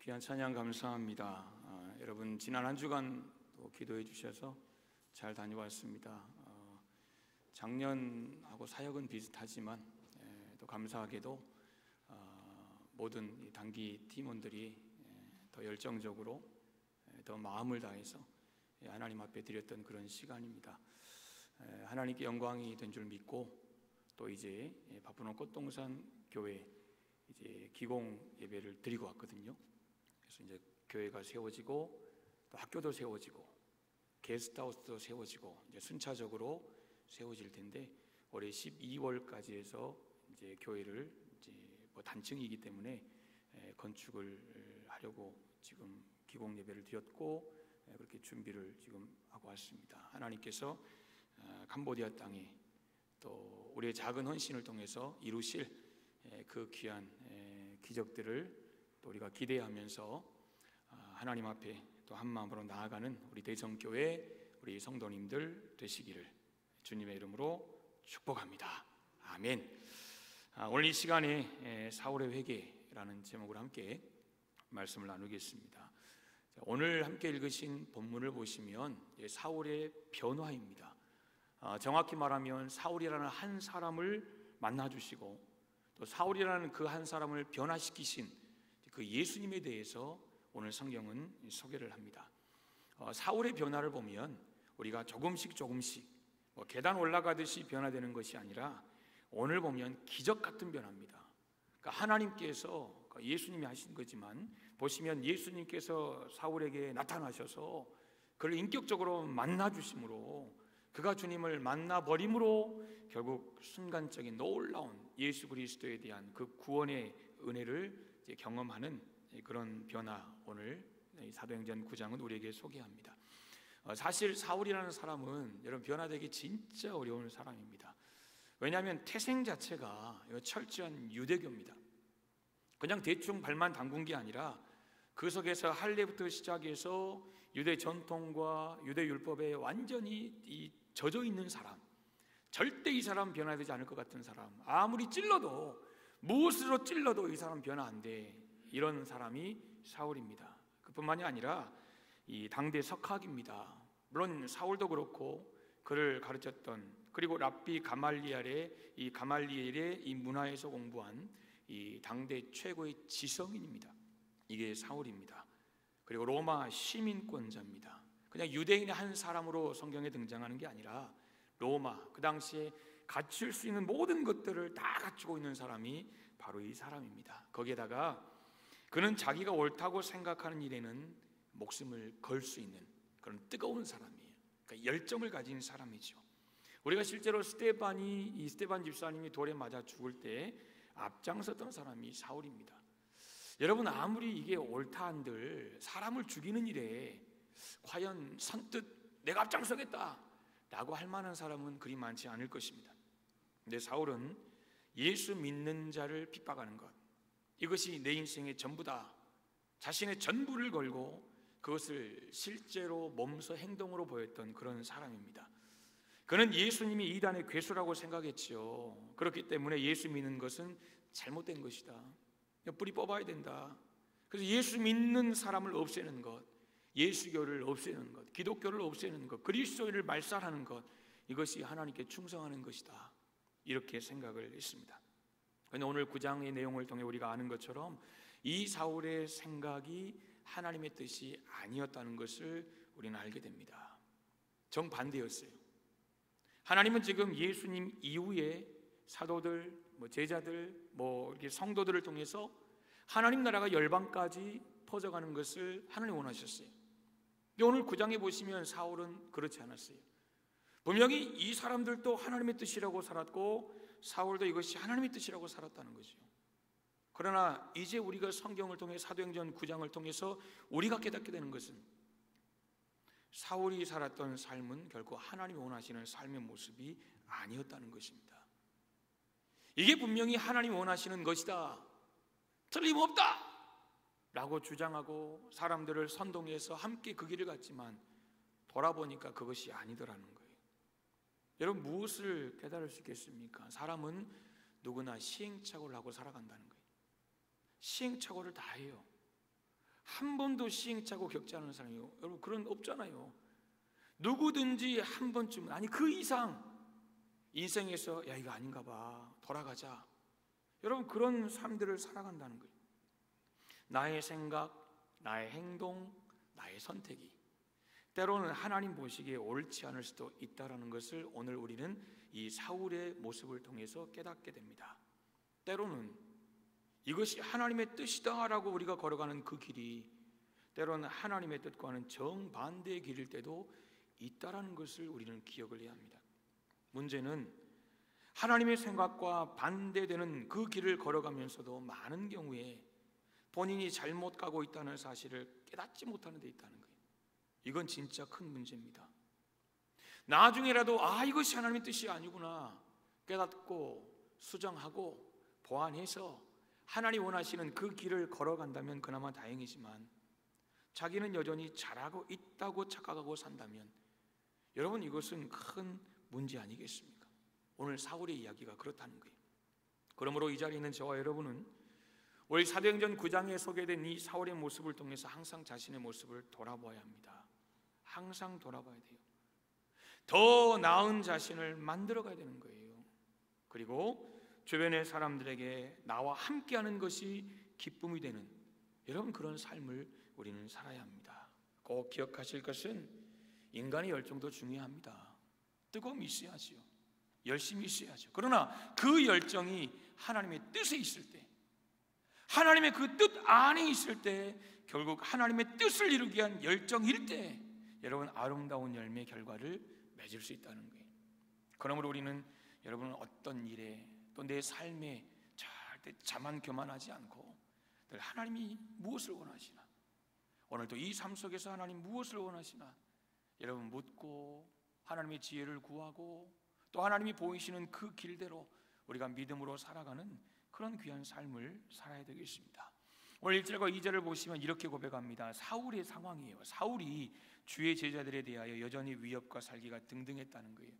귀한 찬양 감사합니다. 여러분 지난 한 주간 또 기도해 주셔서 잘 다녀왔습니다. 작년하고 사역은 비슷하지만 또 감사하게도 모든 이 단기 팀원들이 더 열정적으로 더 마음을 다해서 하나님 앞에 드렸던 그런 시간입니다. 하나님께 영광이 된 줄 믿고 또 이제 바쁘는 꽃동산 교회 이제 기공 예배를 드리고 왔거든요. 그래서 이제 교회가 세워지고 또 학교도 세워지고 게스트하우스도 세워지고 이제 순차적으로 세워질 텐데 올해 12월까지 해서 이제 교회를 이제 뭐 단층이기 때문에 건축을 하려고 지금 기공 예배를 드렸고 그렇게 준비를 지금 하고 왔습니다. 하나님께서 캄보디아 땅에 또 우리의 작은 헌신을 통해서 이루실 그 귀한 기적들을 또 우리가 기대하면서 하나님 앞에 또 한 마음으로 나아가는 우리 대성교회 우리 성도님들 되시기를 주님의 이름으로 축복합니다. 아멘. 오늘 이 시간에 사울의 회개라는 제목으로 함께 말씀을 나누겠습니다. 오늘 함께 읽으신 본문을 보시면 사울의 변화입니다. 정확히 말하면 사울이라는 한 사람을 만나주시고 또 사울이라는 그 한 사람을 변화시키신 그 예수님에 대해서 오늘 성경은 소개를 합니다. 사울의 변화를 보면 우리가 조금씩 계단 올라가듯이 변화되는 것이 아니라 오늘 보면 기적 같은 변화입니다. 그러니까 하나님께서 예수님이 하신 거지만 보시면 예수님께서 사울에게 나타나셔서 그를 인격적으로 만나주심으로 그가 주님을 만나버림으로 결국 순간적인 놀라운 예수 그리스도에 대한 그 구원의 은혜를 경험하는 그런 변화, 오늘 사도행전 9장은 우리에게 소개합니다. 사실 사울이라는 사람은 여러분 변화되기 진짜 어려운 사람입니다. 왜냐하면 태생 자체가 철저한 유대교입니다. 그냥 대충 발만 담근 게 아니라 그 속에서 할례부터 시작해서 유대 전통과 유대 율법에 완전히 젖어 있는 사람, 절대 이 사람 변화되지 않을 것 같은 사람, 아무리 찔러도 무엇으로 찔러도 이 사람 변화 안 돼, 이런 사람이 사울입니다. 그뿐만이 아니라 이 당대 석학입니다. 물론 사울도 그렇고 그를 가르쳤던 그리고 랍비 가말리엘의 이 문화에서 공부한 이 당대 최고의 지성인입니다. 이게 사울입니다. 그리고 로마 시민권자입니다. 그냥 유대인의 한 사람으로 성경에 등장하는 게 아니라 로마 그 당시에 갖출 수 있는 모든 것들을 다 갖추고 있는 사람이 바로 이 사람입니다. 거기에다가 그는 자기가 옳다고 생각하는 일에는 목숨을 걸 수 있는 그런 뜨거운 사람이에요. 그러니까 열정을 가진 사람이죠. 우리가 실제로 스테반 집사님이 돌에 맞아 죽을 때 앞장섰던 사람이 사울입니다. 여러분 아무리 이게 옳다 한들 사람을 죽이는 일에 과연 선뜻 내가 앞장서겠다 라고 할 만한 사람은 그리 많지 않을 것입니다. 근데 사울은 예수 믿는 자를 핍박하는 것, 이것이 내 인생의 전부다, 자신의 전부를 걸고 그것을 실제로 몸소 행동으로 보였던 그런 사람입니다. 그는 예수님이 이단의 괴수라고 생각했죠. 그렇기 때문에 예수 믿는 것은 잘못된 것이다, 뿌리 뽑아야 된다. 그래서 예수 믿는 사람을 없애는 것, 예수교를 없애는 것, 기독교를 없애는 것, 그리스도인을 말살하는 것, 이것이 하나님께 충성하는 것이다, 이렇게 생각을 했습니다. 그런데 오늘 9장의 내용을 통해 우리가 아는 것처럼 이 사울의 생각이 하나님의 뜻이 아니었다는 것을 우리는 알게 됩니다. 정반대였어요. 하나님은 지금 예수님 이후에 사도들, 제자들, 이렇게 성도들을 통해서 하나님 나라가 열방까지 퍼져가는 것을 하나님 원하셨어요. 근데 오늘 9장에 보시면 사울은 그렇지 않았어요. 분명히 이 사람들도 하나님의 뜻이라고 살았고 사울도 이것이 하나님의 뜻이라고 살았다는 거죠. 그러나 이제 우리가 성경을 통해 사도행전 9장을 통해서 우리가 깨닫게 되는 것은 사울이 살았던 삶은 결코 하나님이 원하시는 삶의 모습이 아니었다는 것입니다. 이게 분명히 하나님이 원하시는 것이다, 틀림없다 라고 주장하고 사람들을 선동해서 함께 그 길을 갔지만 돌아보니까 그것이 아니더라는 거예요. 여러분 무엇을 깨달을 수 있겠습니까? 사람은 누구나 시행착오를 하고 살아간다는 거예요. 시행착오를 다 해요. 한 번도 시행착오 겪지 않은 사람이요, 여러분 그런 없잖아요. 누구든지 한 번쯤은, 아니 그 이상 인생에서 야 이거 아닌가 봐, 돌아가자, 여러분 그런 삶들을 살아간다는 거예요. 나의 생각, 나의 행동, 나의 선택이 때로는 하나님 보시기에 옳지 않을 수도 있다는 것을 오늘 우리는 이 사울의 모습을 통해서 깨닫게 됩니다. 때로는 이것이 하나님의 뜻이다라고 우리가 걸어가는 그 길이 때로는 하나님의 뜻과는 정반대의 길일 때도 있다라는 것을 우리는 기억을 해야 합니다. 문제는 하나님의 생각과 반대되는 그 길을 걸어가면서도 많은 경우에 본인이 잘못 가고 있다는 사실을 깨닫지 못하는 데 있다는 거예요. 이건 진짜 큰 문제입니다. 나중에라도 이것이 하나님의 뜻이 아니구나 깨닫고 수정하고 보완해서 하나님이 원하시는 그 길을 걸어간다면 그나마 다행이지만, 자기는 여전히 잘하고 있다고 착각하고 산다면 여러분 이것은 큰 문제 아니겠습니까? 오늘 사울의 이야기가 그렇다는 거예요. 그러므로 이 자리에 있는 저와 여러분은 우리 사도행전 9장에 소개된 이 사울의 모습을 통해서 항상 자신의 모습을 돌아봐야 합니다. 항상 돌아봐야 돼요. 더 나은 자신을 만들어가야 되는 거예요. 그리고 주변의 사람들에게 나와 함께하는 것이 기쁨이 되는, 여러분 그런 삶을 우리는 살아야 합니다. 꼭 기억하실 것은 인간의 열정도 중요합니다. 뜨거움이 있어야죠. 열심히 있어야죠. 그러나 그 열정이 하나님의 뜻에 있을 때, 하나님의 그 뜻 안에 있을 때, 결국 하나님의 뜻을 이루기 위한 열정일 때 여러분 아름다운 열매 결과를 맺을 수 있다는 거예요. 그러므로 우리는 여러분 어떤 일에 또 내 삶에 절대 자만교만하지 않고 늘 하나님이 무엇을 원하시나, 오늘도 이 삶 속에서 하나님 무엇을 원하시나 여러분 묻고 하나님의 지혜를 구하고 또 하나님이 보이시는 그 길대로 우리가 믿음으로 살아가는 그런 귀한 삶을 살아야 되겠습니다. 오늘 1절과 2절을 보시면 이렇게 고백합니다. 사울의 상황이에요. 사울이 주의 제자들에 대하여 여전히 위협과 살기가 등등했다는 거예요.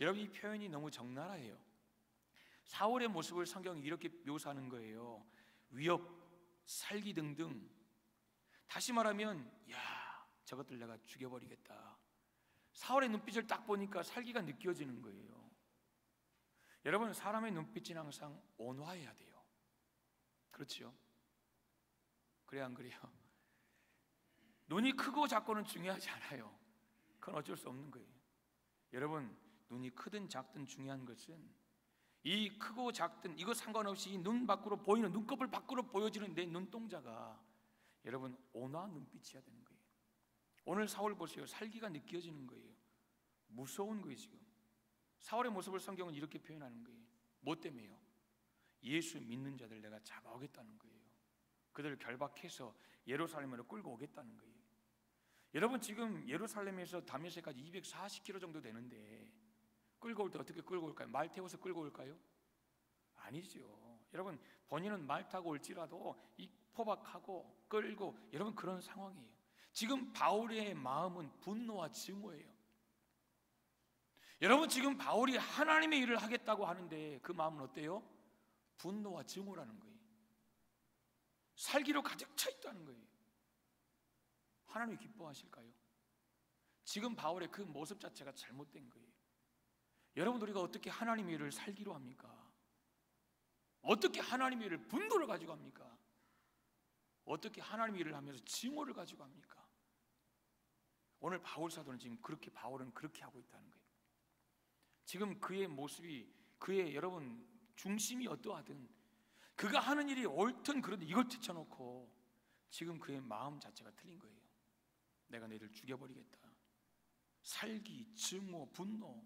여러분 이 표현이 너무 적나라해요. 사울의 모습을 성경이 이렇게 묘사하는 거예요. 위협, 살기 등등. 다시 말하면 저것들 내가 죽여버리겠다. 사울의 눈빛을 딱 보니까 살기가 느껴지는 거예요. 여러분 사람의 눈빛은 항상 온화해야 돼요. 그렇죠? 그래야 안 그래요? 눈이 크고 작고는 중요하지 않아요. 그건 어쩔 수 없는 거예요. 여러분 눈이 크든 작든 중요한 것은 이 크고 작든 이거 상관없이 이 눈 밖으로 보이는, 눈꺼풀 밖으로 보여지는 내 눈동자가 여러분 온화한 눈빛이어야 되는 거예요. 오늘 사울 보세요. 살기가 느껴지는 거예요. 무서운 거예요. 지금 사울의 모습을 성경은 이렇게 표현하는 거예요. 뭐 때문에요? 예수 믿는 자들 내가 잡아오겠다는 거예요. 그들을 결박해서 예루살렘으로 끌고 오겠다는 거예요. 여러분 지금 예루살렘에서 다메섹까지 240km 정도 되는데 끌고 올 때 어떻게 끌고 올까요? 말 태워서 끌고 올까요? 아니죠. 여러분 본인은 말 타고 올지라도 이 포박하고 끌고, 여러분 그런 상황이에요. 지금 바울의 마음은 분노와 증오예요. 여러분 지금 바울이 하나님의 일을 하겠다고 하는데 그 마음은 어때요? 분노와 증오라는 거예요. 살기로 가득 차 있다는 거예요. 하나님이 기뻐하실까요? 지금 바울의 그 모습 자체가 잘못된 거예요. 여러분 우리가 어떻게 하나님의 일을 살기로 합니까? 어떻게 하나님의 일을 분노를 가지고 합니까? 어떻게 하나님의 일을 하면서 증오를 가지고 합니까? 오늘 바울 사도는 지금 그렇게, 바울은 그렇게 하고 있다는 거예요. 지금 그의 모습이, 그의 여러분 중심이 어떠하든 그가 하는 일이 옳든 그런데 이걸 제쳐놓고 지금 그의 마음 자체가 틀린 거예요. 내가 너희를 죽여버리겠다. 살기, 증오, 분노.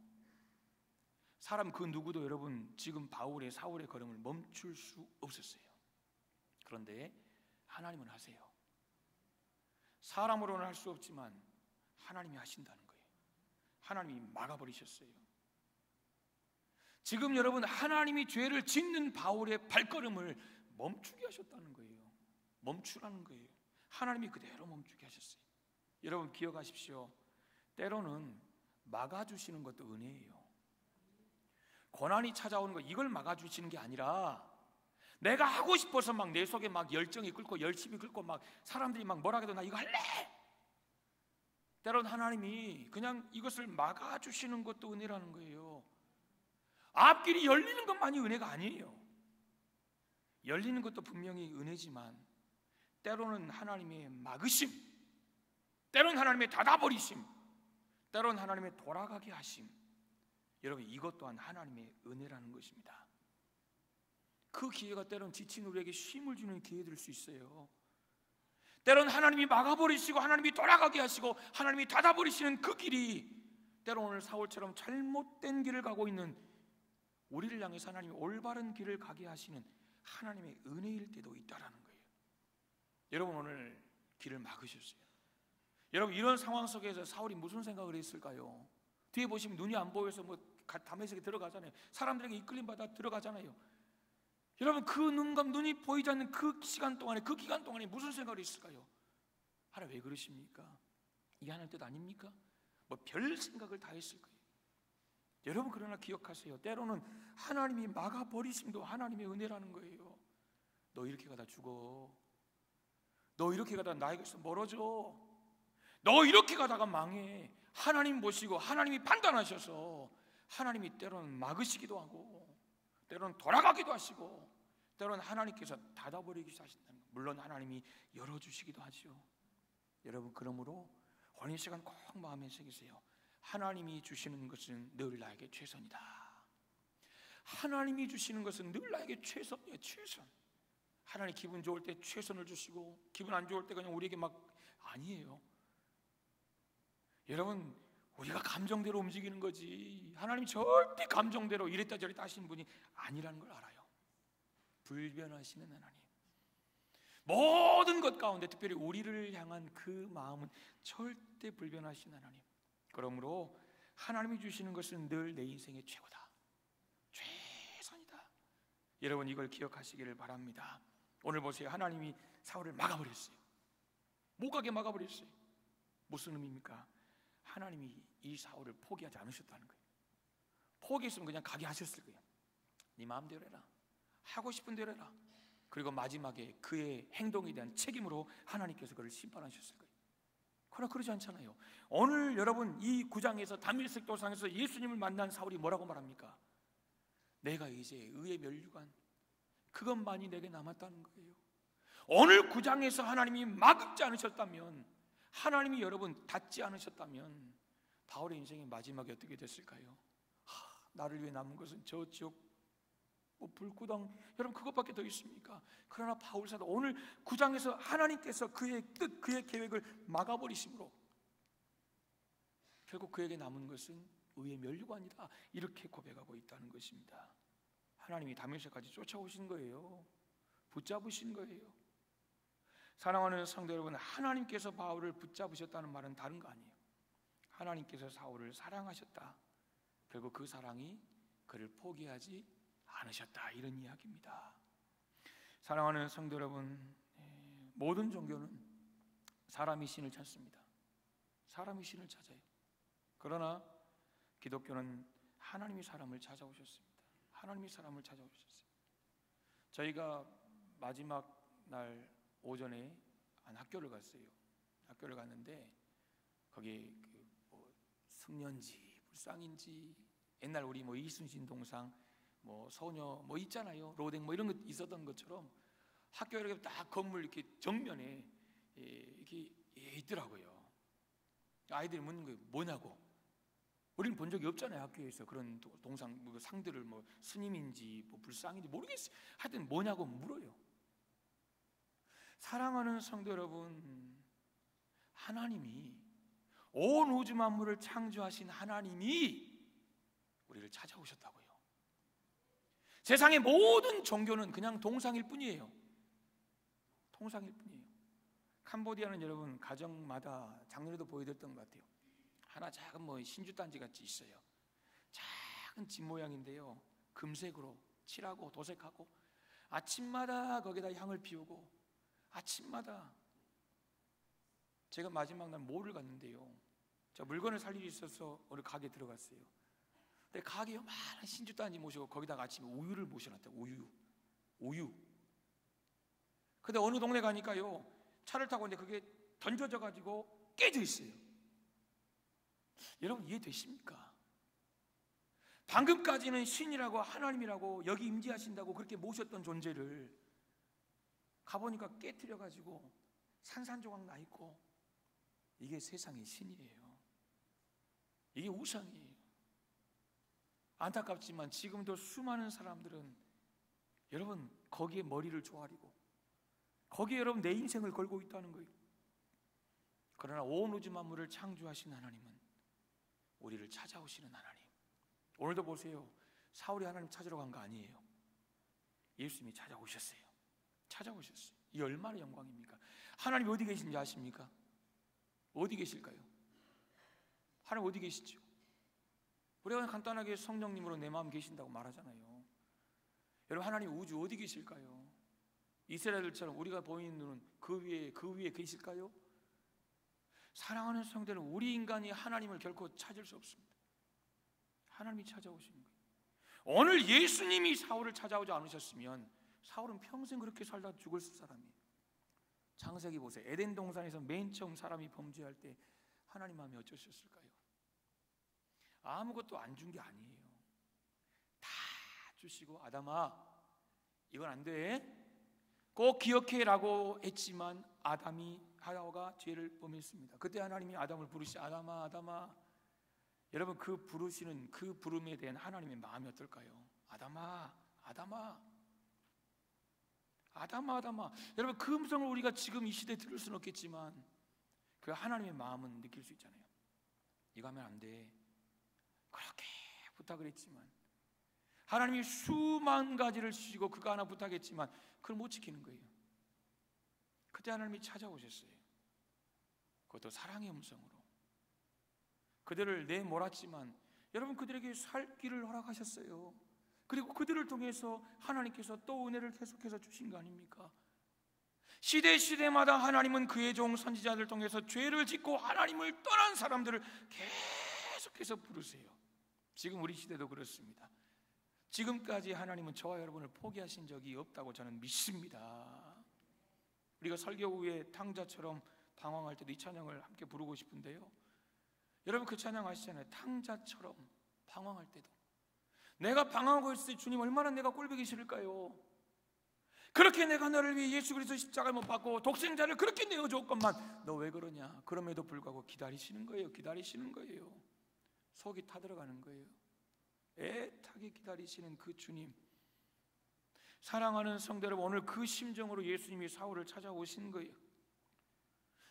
사람 그 누구도 여러분 지금 바울의, 사울의 걸음을 멈출 수 없었어요. 그런데 하나님은 하세요. 사람으로는 할 수 없지만 하나님이 하신다는 거예요. 하나님이 막아버리셨어요. 지금 여러분 하나님이 죄를 짓는 바울의 발걸음을 멈추게 하셨다는 거예요. 멈추라는 거예요. 하나님이 그대로 멈추게 하셨어요. 여러분 기억하십시오. 때로는 막아주시는 것도 은혜예요. 고난이 찾아오는 거 이걸 막아주시는 게 아니라 내가 하고 싶어서 막 내 속에 막 열정이 끓고 열심히 끓고 막 사람들이 막 뭐라 해도 나 이거 할래. 때로는 하나님이 그냥 이것을 막아주시는 것도 은혜라는 거예요. 앞길이 열리는 것만이 은혜가 아니에요. 열리는 것도 분명히 은혜지만 때로는 하나님의 막으심, 때로는 하나님의 닫아버리심, 때로는 하나님의 돌아가게 하심, 여러분 이것 또한 하나님의 은혜라는 것입니다. 그 기회가 때로는 지친 우리에게 쉼을 주는 기회될 수 있어요. 때로는 하나님이 막아버리시고 하나님이 돌아가게 하시고 하나님이 닫아버리시는 그 길이 때로는 오늘 사울처럼 잘못된 길을 가고 있는 우리를 향해서 하나님이 올바른 길을 가게 하시는 하나님의 은혜일 때도 있다라는 거예요. 여러분 오늘 길을 막으셨어요. 여러분 이런 상황 속에서 사울이 무슨 생각을 했을까요? 뒤에 보시면 눈이 안 보여서 뭐 다메섹에 들어가잖아요. 사람들에게 이끌림 받아 들어가잖아요. 여러분 그 눈이 보이지 않는 그 시간 동안에, 그 기간 동안에 무슨 생각을 했을까요? 하나님 왜 그러십니까? 이 하나님 뜻 아닙니까? 뭐 별 생각을 다 했을 거예요. 여러분 그러나 기억하세요. 때로는 하나님이 막아버리심도 하나님의 은혜라는 거예요. 너 이렇게 가다 죽어. 너 이렇게 가다 나에게서 멀어져. 너 이렇게 가다가 망해. 하나님 보시고 하나님이 판단하셔서 하나님이 때로는 막으시기도 하고 때로는 돌아가기도 하시고 때로는 하나님께서 닫아버리기도 하신다는 거예요. 물론 하나님이 열어주시기도 하죠. 여러분 그러므로 오늘 이 시간 꼭 마음에 새기세요. 하나님이 주시는 것은 늘 나에게 최선이다. 하나님이 주시는 것은 늘 나에게 최선이에요. 최선. 하나님 기분 좋을 때 최선을 주시고 기분 안 좋을 때 그냥 우리에게 막 아니에요. 여러분 우리가 감정대로 움직이는 거지 하나님 절대 감정대로 이랬다 저랬다 하시는 분이 아니라는 걸 알아요. 불변하시는 하나님, 모든 것 가운데 특별히 우리를 향한 그 마음은 절대 불변하신 하나님. 그러므로 하나님이 주시는 것은 늘 내 인생의 최고다, 최선이다. 여러분 이걸 기억하시기를 바랍니다. 오늘 보세요. 하나님이 사울을 막아버렸어요. 못 가게 막아버렸어요. 무슨 의미입니까? 하나님이 이 사울을 포기하지 않으셨다는 거예요. 포기했으면 그냥 가게 하셨을 거예요. 네 마음대로 해라, 하고 싶은 대로 해라. 그리고 마지막에 그의 행동에 대한 책임으로 하나님께서 그를 심판하셨을 거예요. 그러나 그러지 않잖아요. 오늘 여러분 이 9장에서 다메섹 도상에서 예수님을 만난 사울이 뭐라고 말합니까? 내가 이제 의의 면류관, 그것만이 내게 남았다는 거예요. 오늘 9장에서 하나님이 막지 않으셨다면, 하나님이 여러분 닫지 않으셨다면 바울의 인생의 마지막이 어떻게 됐을까요? 나를 위해 남은 것은 저 지옥 불구덩, 여러분 그것밖에 더 있습니까? 그러나 바울 사도 오늘 9장에서 하나님께서 그의 뜻, 그의 계획을 막아버리심으로 결국 그에게 남은 것은 의의 면류관이다, 이렇게 고백하고 있다는 것입니다. 하나님이 다메섹까지 쫓아오신 거예요. 붙잡으신 거예요. 사랑하는 성도 여러분, 하나님께서 바울을 붙잡으셨다는 말은 다른 거 아니에요. 하나님께서 사울을 사랑하셨다, 결국 그 사랑이 그를 포기하지 않으셨다, 이런 이야기입니다. 사랑하는 성도 여러분, 모든 종교는 사람이 신을 찾습니다. 사람이 신을 찾아요. 그러나 기독교는 하나님이 사람을 찾아오셨습니다. 하나님이 사람을 찾아오셨어요. 저희가 마지막 날 오전에 한 학교를 갔어요. 학교를 갔는데 거기 승려인지 불쌍인지, 옛날 우리 뭐 이순신 동상 뭐 소녀 뭐 있잖아요, 로댕 뭐 이런 것 있었던 것처럼 학교 이렇게 딱 건물 이렇게 정면에 이렇게 있더라고요. 아이들이 묻는 거예요. 뭐냐고. 우리는 본 적이 없잖아요. 학교에서 그런 동상 뭐 상들을 뭐 스님인지 뭐 불상인지 모르겠어요. 하여튼 뭐냐고 물어요. 사랑하는 성도 여러분, 하나님이 온 우주 만물을 창조하신 하나님이 우리를 찾아오셨다고요. 세상의 모든 종교는 그냥 동상일 뿐이에요. 동상일 뿐이에요. 캄보디아는 여러분 가정마다 작년에도 보여드렸던 것 같아요. 하나 작은 뭐 신주단지 같이 있어요. 작은 집 모양인데요, 금색으로 칠하고 도색하고 아침마다 거기다 향을 피우고, 아침마다 제가 마지막 날 몰을 갔는데요, 제가 물건을 살 일이 있어서 어느 가게에 들어갔어요. 근데 가게에 많은 신주단지 모시고 거기다가 아침에 우유를 모셔놨대요. 우유 근데 어느 동네 가니까요, 차를 타고 있는데 그게 던져져 가지고 깨져 있어요. 여러분 이해되십니까? 방금까지는 신이라고 하나님이라고 여기 임재하신다고 그렇게 모셨던 존재를 가보니까 깨트려 가지고 산산조각 나 있고, 이게 세상의 신이에요. 이게 우상이에요. 안타깝지만 지금도 수많은 사람들은 여러분 거기에 머리를 조아리고 거기에 여러분 내 인생을 걸고 있다는 거예요. 그러나 온 우주 만물을 창조하신 하나님은 우리를 찾아오시는 하나님. 오늘도 보세요. 사울이 하나님 찾으러 간 거 아니에요. 예수님이 찾아오셨어요. 찾아오셨어요. 이 얼마나 영광입니까? 하나님 어디 계신지 아십니까? 어디 계실까요? 하나님 어디 계시죠? 우리가 간단하게 성령님으로 내 마음 계신다고 말하잖아요. 여러분 하나님 우주 어디 계실까요? 이스라엘처럼 우리가 보이는 눈은 그 위에 계실까요? 사랑하는 성도들은 우리 인간이 하나님을 결코 찾을 수 없습니다. 하나님이 찾아오시는 거예요. 오늘 예수님이 사울을 찾아오지 않으셨으면 사울은 평생 그렇게 살다 죽을 사람이에요. 창세기 보세요. 에덴 동산에서 맨 처음 사람이 범죄할 때 하나님 마음이 어쩌셨을까요? 아무것도 안 준 게 아니에요. 다 주시고 아담아 이건 안 돼, 꼭 기억해라고 했지만 하와가 죄를 범했습니다. 그때 하나님이 아담을 부르시 아담아 아담아. 여러분 그 부르시는 그 부름에 대한 하나님의 마음이 어떨까요? 아담아 아담아 아담아 아담아. 여러분 그 음성을 우리가 지금 이 시대에 들을 수는 없겠지만 그 하나님의 마음은 느낄 수 있잖아요. 이거 하면 안 돼, 그렇게 부탁을 했지만 하나님이 수만 가지를 주시고 그거 하나 부탁했지만 그걸 못 지키는 거예요. 그때 하나님이 찾아오셨어요. 그것도 사랑의 음성으로. 그들을 내몰았지만 여러분 그들에게 살 길을 허락하셨어요. 그리고 그들을 통해서 하나님께서 또 은혜를 계속해서 주신 거 아닙니까? 시대마다 하나님은 그의 종 선지자들 통해서 죄를 짓고 하나님을 떠난 사람들을 계속해서 부르세요. 지금 우리 시대도 그렇습니다. 지금까지 하나님은 저와 여러분을 포기하신 적이 없다고 저는 믿습니다. 우리가 설교 후에 탕자처럼 방황할 때도 이 찬양을 함께 부르고 싶은데요, 여러분 그 찬양 아시잖아요. 탕자처럼 방황할 때도 내가 방황하고 있을 때 주님 얼마나 내가 꼴보기 싫을까요? 그렇게 내가 너를 위해 예수 그리스도 십자가를 못 박고 독생자를 그렇게 내어줬건만 너 왜 그러냐? 그럼에도 불구하고 기다리시는 거예요. 기다리시는 거예요. 속이 타들어가는 거예요. 애타게 기다리시는 그 주님. 사랑하는 성도 여러분, 오늘 그 심정으로 예수님이 사울을 찾아오신 거예요.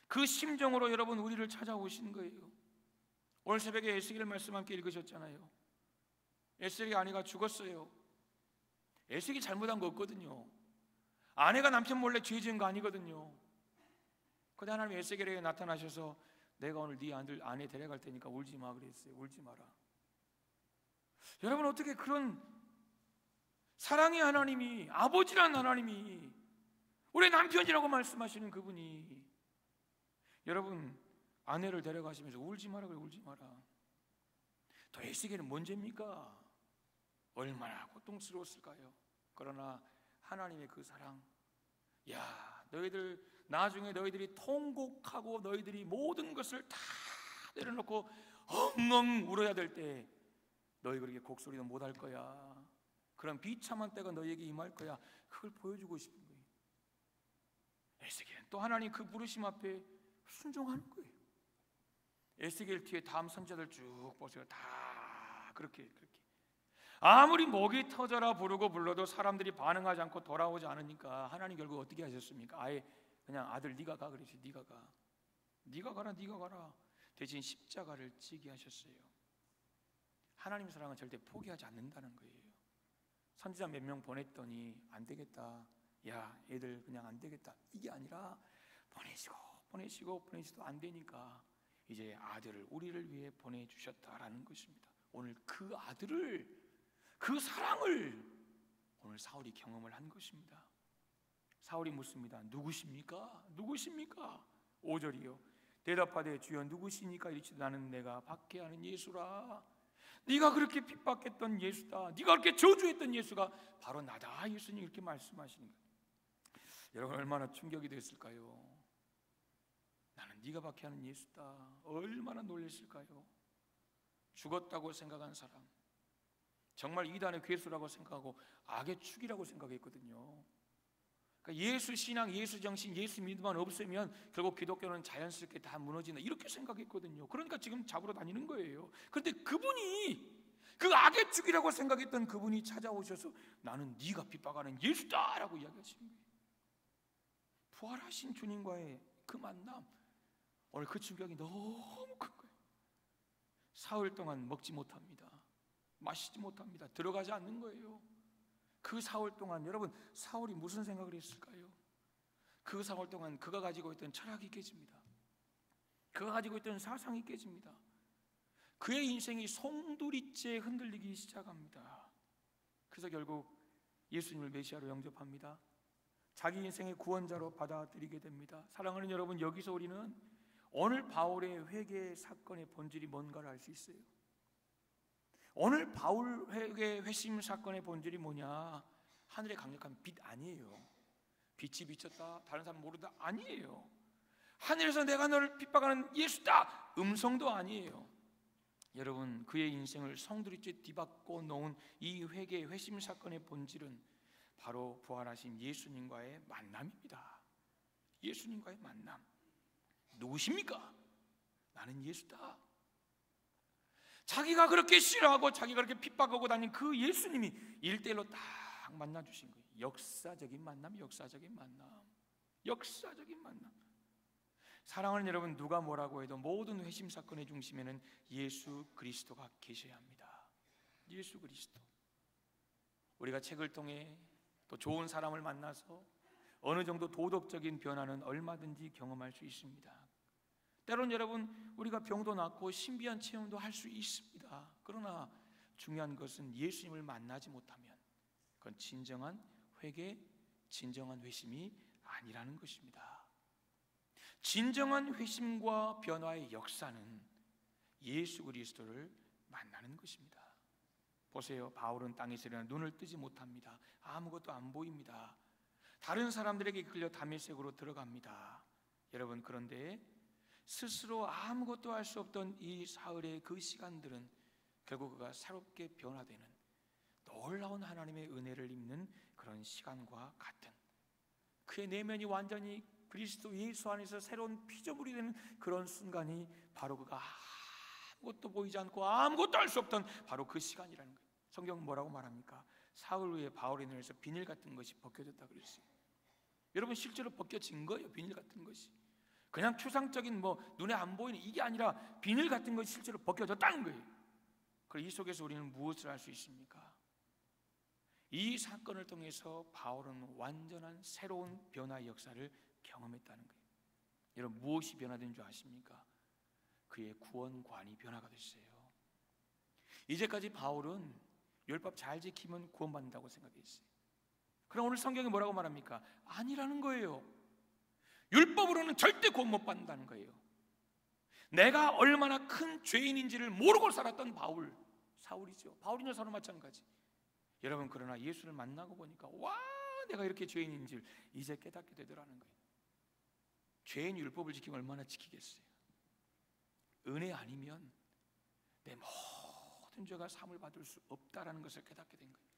그 심정으로 여러분 우리를 찾아오신 거예요. 오늘 새벽에 에스겔 말씀 함께 읽으셨잖아요. 에스겔의 아내가 죽었어요. 에스겔이 잘못한 거 없거든요. 아내가 남편 몰래 죄 지은 거 아니거든요. 그런데 하나님 에스겔에게 나타나셔서 내가 오늘 네 아내 데려갈 테니까 울지 마 그랬어요. 울지 마라. 여러분 어떻게 그런 사랑의 하나님이, 아버지란 하나님이, 우리 남편이라고 말씀하시는 그분이 여러분 아내를 데려가시면서 울지 마라 그래. 울지 마라. 또 에스겔은 뭔 죄입니까? 얼마나 고통스러웠을까요? 그러나 하나님의 그 사랑, 야 너희들 나중에 너희들이 통곡하고 너희들이 모든 것을 다 내려놓고 엉엉 울어야 될 때 너희 그렇게 곡소리도 못할 거야. 그런 비참한 때가 너희에게 임할 거야. 그걸 보여주고 싶은 거예요. 에스겔은 또 하나님 그 부르심 앞에 순종하는 거예요. 에스겔 뒤에 다음 선지자들 쭉 보세요. 다 그렇게 아무리 목이 터져라 부르고 불러도 사람들이 반응하지 않고 돌아오지 않으니까 하나님 결국 어떻게 하셨습니까? 아예 그냥 아들 네가 가 그러지. 네가 가라. 대신 십자가를 지게 하셨어요. 하나님 사랑은 절대 포기하지 않는다는 거예요. 선지자 몇 명 보냈더니 안 되겠다. 야 애들 그냥 안 되겠다. 이게 아니라 보내시도 안 되니까 이제 아들을 우리를 위해 보내주셨다라는 것입니다. 오늘 그 아들을, 그 사랑을 오늘 사울이 경험을 한 것입니다. 사울이 묻습니다. 누구십니까? 5절이요. 대답하되 주여 누구시니까? 이르시되 나는 내가 박해하는 예수라. 네가 그렇게 핍박했던 예수다. 네가 그렇게 저주했던 예수가 바로 나다. 예수님이 이렇게 말씀하시는 거예요. 여러분 얼마나 충격이 됐을까요? 나는 네가 박해하는 예수다. 얼마나 놀랐을까요? 죽었다고 생각한 사람, 정말 이단의 괴수라고 생각하고 악의 축이라고 생각했거든요. 그러니까 예수 신앙, 예수 정신, 예수 믿음만 없으면 결국 기독교는 자연스럽게 다 무너진다, 이렇게 생각했거든요. 그러니까 지금 잡으러 다니는 거예요. 그런데 그분이, 그 악의 축이라고 생각했던 그분이 찾아오셔서 나는 네가 핍박하는 예수다라고 이야기하신 거예요. 부활하신 주님과의 그 만남, 오늘 그 충격이 너무 큰 거예요. 사흘 동안 먹지 못합니다. 마시지 못합니다. 들어가지 않는 거예요. 그 사흘 동안 여러분, 사울이 무슨 생각을 했을까요? 그 사흘 동안 그가 가지고 있던 철학이 깨집니다. 그가 가지고 있던 사상이 깨집니다. 그의 인생이 송두리째 흔들리기 시작합니다. 그래서 결국 예수님을 메시아로 영접합니다. 자기 인생의 구원자로 받아들이게 됩니다. 사랑하는 여러분, 여기서 우리는 오늘 바울의 회개 사건의 본질이 뭔가를 알 수 있어요. 오늘 바울 회개 회심 사건의 본질이 뭐냐? 하늘의 강력한 빛 아니에요. 빛이 비쳤다, 다른 사람 모르다 아니에요. 하늘에서 내가 너를 핍박하는 예수다, 음성도 아니에요. 여러분, 그의 인생을 성두리째 뒤바꿔 놓은 이 회개 회심 사건의 본질은 바로 부활하신 예수님과의 만남입니다. 예수님과의 만남. 누구십니까? 나는 예수다. 자기가 그렇게 싫어하고 자기가 그렇게 핍박하고 다닌 그 예수님이 1대1로 딱 만나주신 거예요. 역사적인 만남, 역사적인 만남, 역사적인 만남. 사랑하는 여러분, 누가 뭐라고 해도 모든 회심 사건의 중심에는 예수 그리스도가 계셔야 합니다. 예수 그리스도. 우리가 책을 통해 또 좋은 사람을 만나서 어느 정도 도덕적인 변화는 얼마든지 경험할 수 있습니다. 때론 여러분, 우리가 병도 낫고 신비한 체험도 할 수 있습니다. 그러나 중요한 것은 예수님을 만나지 못하면 그건 진정한 회개, 진정한 회심이 아니라는 것입니다. 진정한 회심과 변화의 역사는 예수 그리스도를 만나는 것입니다. 보세요, 바울은 땅에서 일어나 눈을 뜨지 못합니다. 아무것도 안 보입니다. 다른 사람들에게 끌려 다메섹으로 들어갑니다. 여러분, 그런데 스스로 아무것도 할 수 없던 이 사흘의 그 시간들은 결국 그가 새롭게 변화되는, 놀라운 하나님의 은혜를 입는 그런 시간과 같은, 그의 내면이 완전히 그리스도 예수 안에서 새로운 피조물이 되는 그런 순간이 바로 그가 아무것도 보이지 않고 아무것도 할 수 없던 바로 그 시간이라는 거예요. 성경은 뭐라고 말합니까? 사흘 후에 바울의 눈에서 비닐 같은 것이 벗겨졌다 그랬어요. 여러분, 실제로 벗겨진 거예요. 비닐 같은 것이 그냥 추상적인 눈에 안 보이는 이게 아니라 비닐 같은 것이 실제로 벗겨졌다는 거예요. 그럼 이 속에서 우리는 무엇을 할 수 있습니까? 이 사건을 통해서 바울은 완전한 새로운 변화의 역사를 경험했다는 거예요. 여러분, 무엇이 변화된 줄 아십니까? 그의 구원관이 변화가 됐어요. 이제까지 바울은 율법 잘 지키면 구원받는다고 생각했어요. 그럼 오늘 성경이 뭐라고 말합니까? 아니라는 거예요. 율법으로는 절대 구원 못 받는다는 거예요. 내가 얼마나 큰 죄인인지를 모르고 살았던 사울이죠. 바울이나 서로 마찬가지. 여러분, 그러나 예수를 만나고 보니까 와, 내가 이렇게 죄인인지를 이제 깨닫게 되더라는 거예요. 죄인 율법을 지키면 얼마나 지키겠어요? 은혜 아니면 내 모든 죄가 사함을 받을 수 없다라는 것을 깨닫게 된 거예요.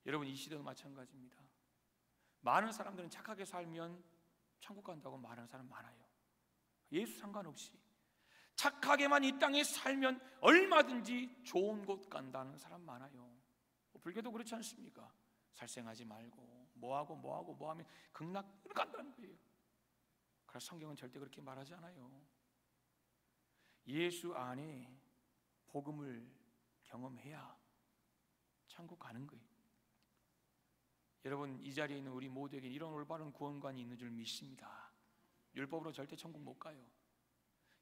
여러분, 이 시대도 마찬가지입니다. 많은 사람들은 착하게 살면 천국 간다고 말하는 사람 많아요. 예수 상관없이 착하게만 이 땅에 살면 얼마든지 좋은 곳 간다는 사람 많아요. 불교도 그렇지 않습니까? 살생하지 말고 뭐하고 하면 극락을 간다는 거예요. 그래서 성경은 절대 그렇게 말하지 않아요. 예수 안에 복음을 경험해야 천국 가는 거예요. 여러분, 이 자리에 있는 우리 모두에게 이런 올바른 구원관이 있는 줄 믿습니다. 율법으로 절대 천국 못 가요.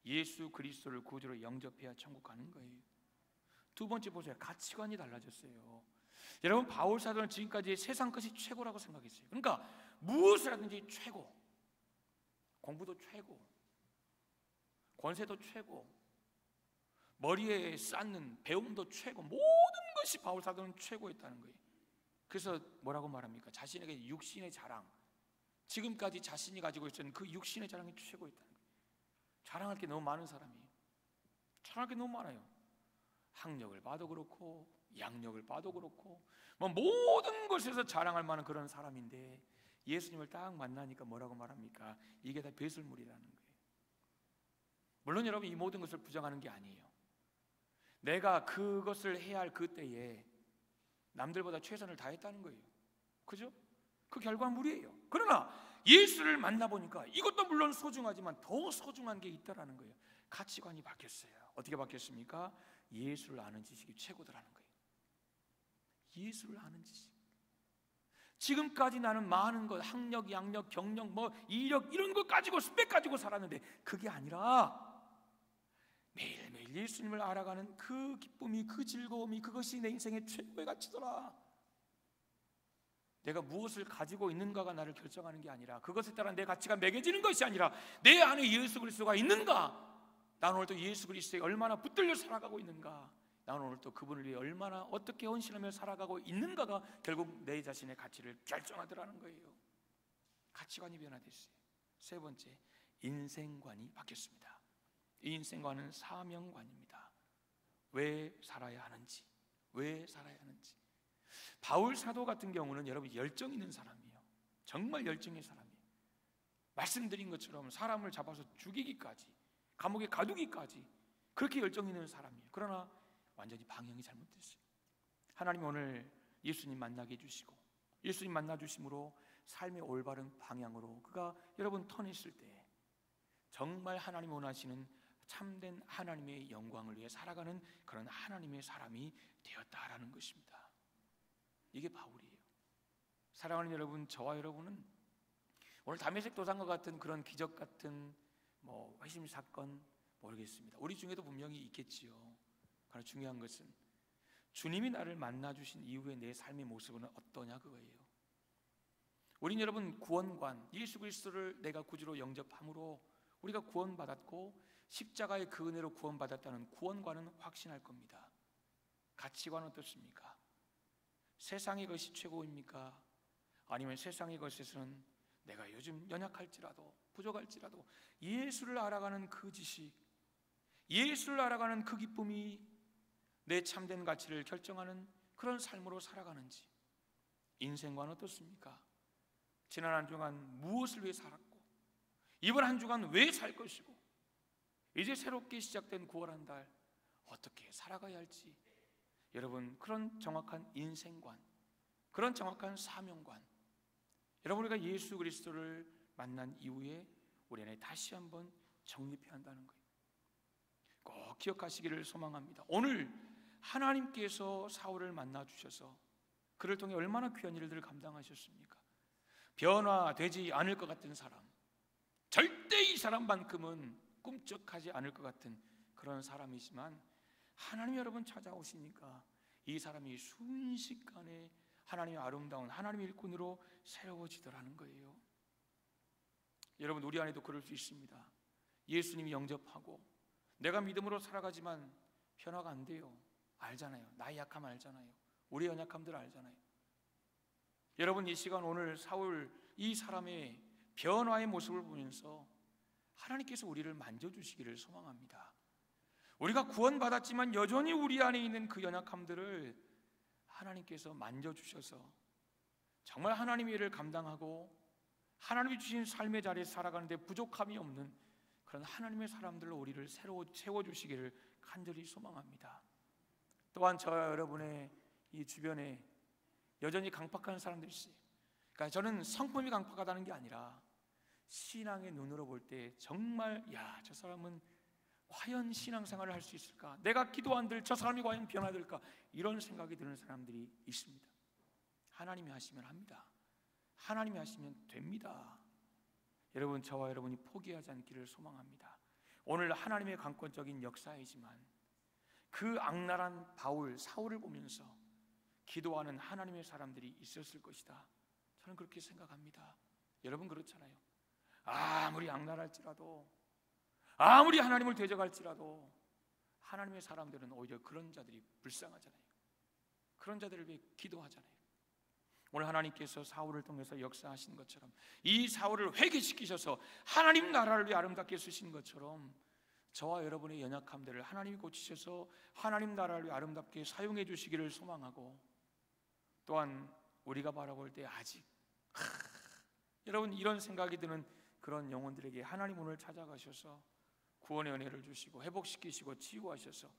예수 그리스도를 구주로 영접해야 천국 가는 거예요. 두 번째 보세요. 가치관이 달라졌어요. 여러분, 바울 사도는 지금까지 세상 것이 최고라고 생각했어요. 그러니까 무엇을 하든지 최고, 공부도 최고, 권세도 최고, 머리에 쌓는 배움도 최고, 모든 것이 바울 사도는 최고였다는 거예요. 그래서 뭐라고 말합니까? 자신에게 육신의 자랑, 지금까지 자신이 가지고 있었던 그 육신의 자랑이 최고였다는 거예요. 자랑할 게 너무 많은 사람이에요. 자랑할 게 너무 많아요. 학력을 봐도 그렇고 양력을 봐도 그렇고 뭐 모든 것에서 자랑할 만한 그런 사람인데 예수님을 딱 만나니까 뭐라고 말합니까? 이게 다 배설물이라는 거예요. 물론 여러분 이 모든 것을 부정하는 게 아니에요. 내가 그것을 해야 할 그때에 남들보다 최선을 다했다는 거예요. 그죠? 그 결과물이에요. 그러나 예수를 만나보니까 이것도 물론 소중하지만 더 소중한 게 있다라는 거예요. 가치관이 바뀌었어요. 어떻게 바뀌었습니까? 예수를 아는 지식이 최고더라는 거예요. 예수를 아는 지식. 지금까지 나는 많은 것, 학력, 양력, 경력, 뭐 이력 이런 거 가지고 스펙 가지고 살았는데 그게 아니라 매일매일 예수님을 알아가는 그 기쁨이, 그 즐거움이, 그것이 내 인생의 최고의 가치더라. 내가 무엇을 가지고 있는가가 나를 결정하는 게 아니라, 그것에 따라 내 가치가 매겨지는 것이 아니라 내 안에 예수 그리스도가 있는가, 나는 오늘 또 예수 그리스도에 얼마나 붙들려 살아가고 있는가, 나는 오늘 또 그분을 위해 얼마나 어떻게 헌신하며 살아가고 있는가가 결국 내 자신의 가치를 결정하더라는 거예요. 가치관이 변화됐어요. 세 번째, 인생관이 바뀌었습니다. 이 인생관은 사명관입니다. 왜 살아야 하는지, 왜 살아야 하는지. 바울 사도 같은 경우는 여러분 열정 있는 사람이에요. 정말 열정의 사람이에요. 말씀드린 것처럼 사람을 잡아서 죽이기까지, 감옥에 가두기까지 그렇게 열정 있는 사람이에요. 그러나 완전히 방향이 잘못됐어요. 하나님 오늘 예수님 만나게 해주시고 예수님 만나주심으로 삶의 올바른 방향으로 그가 여러분 턴했을 때 정말 하나님 원하시는 참된 하나님의 영광을 위해 살아가는 그런 하나님의 사람이 되었다라는 것입니다. 이게 바울이에요. 사랑하는 여러분, 저와 여러분은 오늘 다메섹 도상과 같은 그런 기적 같은 뭐 회심 사건 모르겠습니다. 우리 중에도 분명히 있겠지요. 그러나 중요한 것은 주님이 나를 만나 주신 이후에 내 삶의 모습은 어떠냐 그거예요. 우린 여러분 구원관, 예수 그리스도를 내가 구주로 영접함으로 우리가 구원받았고 십자가의 그 은혜로 구원받았다는 구원관은 확신할 겁니다. 가치관은 어떻습니까? 세상의 것이 최고입니까? 아니면 세상의 것에서는 내가 요즘 연약할지라도 부족할지라도 예수를 알아가는 그 지식, 예수를 알아가는 그 기쁨이 내 참된 가치를 결정하는 그런 삶으로 살아가는지, 인생관은 어떻습니까? 지난 한 주간 무엇을 위해 살았고 이번 한 주간 왜 살 것이고 이제 새롭게 시작된 9월 한 달 어떻게 살아가야 할지, 여러분 그런 정확한 인생관, 그런 정확한 사명관, 여러분 우리가 예수 그리스도를 만난 이후에 우리 안에 다시 한번 정립해야 한다는 거예요. 꼭 기억하시기를 소망합니다. 오늘 하나님께서 사울을 만나 주셔서 그를 통해 얼마나 귀한 일들을 감당하셨습니까? 변화되지 않을 것 같은 사람, 절대 이 사람만큼은 꿈쩍하지 않을 것 같은 그런 사람이지만 하나님 여러분 찾아오시니까 이 사람이 순식간에 하나님의 아름다운 하나님의 일꾼으로 새로워지더라는 거예요. 여러분 우리 안에도 그럴 수 있습니다. 예수님이 영접하고 내가 믿음으로 살아가지만 변화가 안 돼요. 알잖아요. 나의 약함 알잖아요. 우리의 연약함들 알잖아요. 여러분 이 시간 오늘 사울 이 사람의 변화의 모습을 보면서 하나님께서 우리를 만져주시기를 소망합니다. 우리가 구원받았지만 여전히 우리 안에 있는 그 연약함들을 하나님께서 만져주셔서 정말 하나님의 일을 감당하고 하나님이 주신 삶의 자리에 살아가는데 부족함이 없는 그런 하나님의 사람들로 우리를 새로 세워주시기를 간절히 소망합니다. 또한 저와 여러분의 이 주변에 여전히 강팍한 사람들이 있어요. 그러니까 저는 성품이 강팍하다는 게 아니라 신앙의 눈으로 볼 때 정말 저 사람은 과연 신앙생활을 할 수 있을까? 내가 기도한들 저 사람이 과연 변화될까? 이런 생각이 드는 사람들이 있습니다. 하나님이 하시면 합니다. 하나님이 하시면 됩니다. 여러분 저와 여러분이 포기하지 않기를 소망합니다. 오늘 하나님의 강권적인 역사이지만 그 악랄한 바울, 사울을 보면서 기도하는 하나님의 사람들이 있었을 것이다. 저는 그렇게 생각합니다. 여러분 그렇잖아요. 아무리 악랄할지라도 아무리 하나님을 대적할지라도 하나님의 사람들은 오히려 그런 자들이 불쌍하잖아요. 그런 자들을 위해 기도하잖아요. 오늘 하나님께서 사울을 통해서 역사하신 것처럼 이 사울을 회개시키셔서 하나님 나라를 위해 아름답게 쓰신 것처럼 저와 여러분의 연약함들을 하나님이 고치셔서 하나님 나라를 위해 아름답게 사용해 주시기를 소망하고, 또한 우리가 바라볼 때 아직 여러분 이런 생각이 드는 그런 영혼들에게 하나님 오늘 찾아가셔서 구원의 은혜를 주시고 회복시키시고 치유하셔서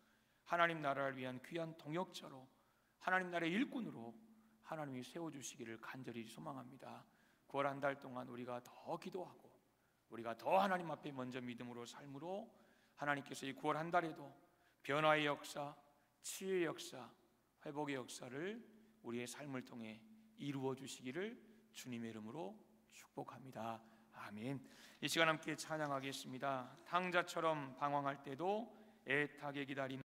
하나님 나라를 위한 귀한 동역자로, 하나님 나라의 일꾼으로 하나님이 세워주시기를 간절히 소망합니다. 9월 한 달 동안 우리가 더 기도하고 우리가 더 하나님 앞에 먼저 믿음으로 삶으로 하나님께서 이 9월 한 달에도 변화의 역사, 치유의 역사, 회복의 역사를 우리의 삶을 통해 이루어 주시기를 주님의 이름으로 축복합니다. 아멘. 이 시간 함께 찬양하겠습니다. 탕자처럼 방황할 때도 애타게 기다리는